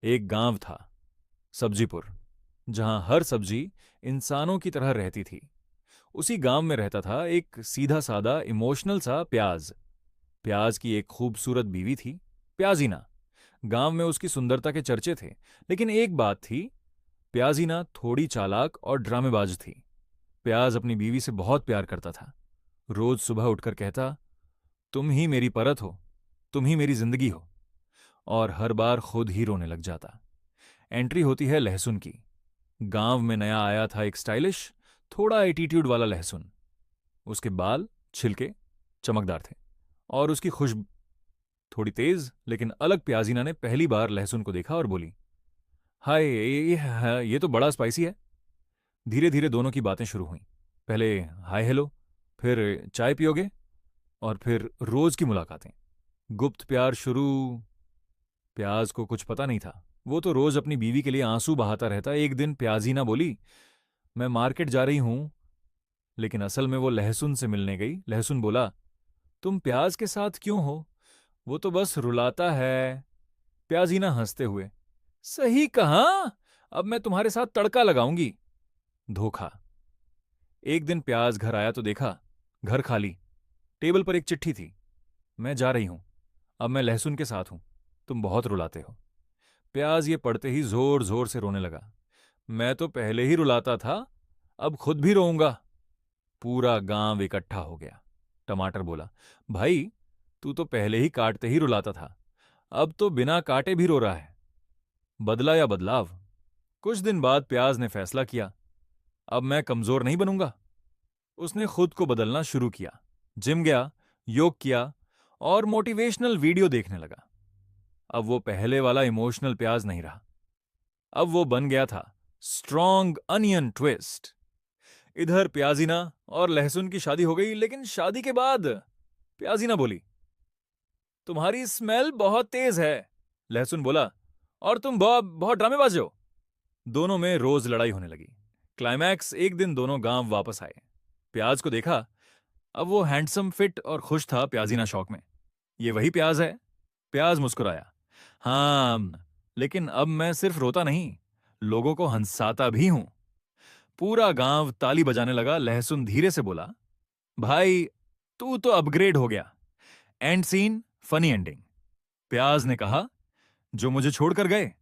एक गांव था, सब्जीपुर, जहां हर सब्जी इंसानों की तरह रहती थी। उसी गांव में रहता था एक सीधा सादा इमोशनल सा प्याज। प्याज की एक खूबसूरत बीवी थी, प्याजीना। गांव में उसकी सुंदरता के चर्चे थे। लेकिन एक बात थी, प्याजीना थोड़ी चालाक और ड्रामेबाज थी। प्याज अपनी बीवी से बहुत प्यार करता था। रोज सुबह उठकर कहता, तुम ही मेरी परत हो, तुम ही मेरी जिंदगी हो। और हर बार खुद ही रोने लग जाता। एंट्री होती है लहसुन की। गांव में नया आया था एक स्टाइलिश, थोड़ा एटीट्यूड वाला लहसुन। उसके बाल, छिलके चमकदार थे, और उसकी खुशबू थोड़ी तेज लेकिन अलग। प्याजीना ने पहली बार लहसुन को देखा और बोली, हाय, ये तो बड़ा स्पाइसी है। धीरे धीरे दोनों की बातें शुरू हुईं। पहले हाय हेलो, फिर चाय पियोगे, और फिर रोज की मुलाकातें। गुप्त प्यार शुरू। प्याज को कुछ पता नहीं था, वो तो रोज अपनी बीवी के लिए आंसू बहाता रहता। एक दिन प्याजीना बोली, मैं मार्केट जा रही हूं। लेकिन असल में वो लहसुन से मिलने गई। लहसुन बोला, तुम प्याज के साथ क्यों हो? वो तो बस रुलाता है। प्याजीना हंसते हुए, सही कहा, अब मैं तुम्हारे साथ तड़का लगाऊंगी। धोखा। एक दिन प्याज घर आया तो देखा, घर खाली। टेबल पर एक चिट्ठी थी, मैं जा रही हूं, अब मैं लहसुन के साथ हूं, तुम बहुत रुलाते हो। प्याज ये पढ़ते ही जोर जोर से रोने लगा। मैं तो पहले ही रुलाता था, अब खुद भी रोऊंगा। पूरा गांव इकट्ठा हो गया। टमाटर बोला, भाई, तू तो पहले ही काटते ही रुलाता था, अब तो बिना काटे भी रो रहा है। बदला या बदलाव? कुछ दिन बाद प्याज ने फैसला किया, अब मैं कमजोर नहीं बनूंगा। उसने खुद को बदलना शुरू किया। जिम गया, योग किया, और मोटिवेशनल वीडियो देखने लगा। अब वो पहले वाला इमोशनल प्याज नहीं रहा। अब वो बन गया था स्ट्रॉन्ग अनियन ट्विस्ट। इधर प्याजीना और लहसुन की शादी हो गई। लेकिन शादी के बाद प्याजीना बोली, तुम्हारी स्मेल बहुत तेज है। लहसुन बोला, और तुम बहुत बहुत ड्रामेबाज हो। दोनों में रोज लड़ाई होने लगी। क्लाइमैक्स, एक दिन दोनों गांव वापस आए। प्याज को देखा, अब वो हैंडसम, फिट और खुश था। प्याजीना शौक में, ये वही प्याज है? प्याज मुस्कुराया, हाँ, लेकिन अब मैं सिर्फ रोता नहीं, लोगों को हंसाता भी हूं। पूरा गांव ताली बजाने लगा। लहसुन धीरे से बोला, भाई, तू तो अपग्रेड हो गया। End scene, funny ending. प्याज ने कहा, जो मुझे छोड़कर गए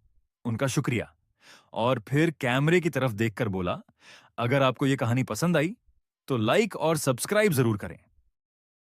उनका शुक्रिया। और फिर कैमरे की तरफ देखकर बोला, अगर आपको यह कहानी पसंद आई तो लाइक और सब्सक्राइब जरूर करें।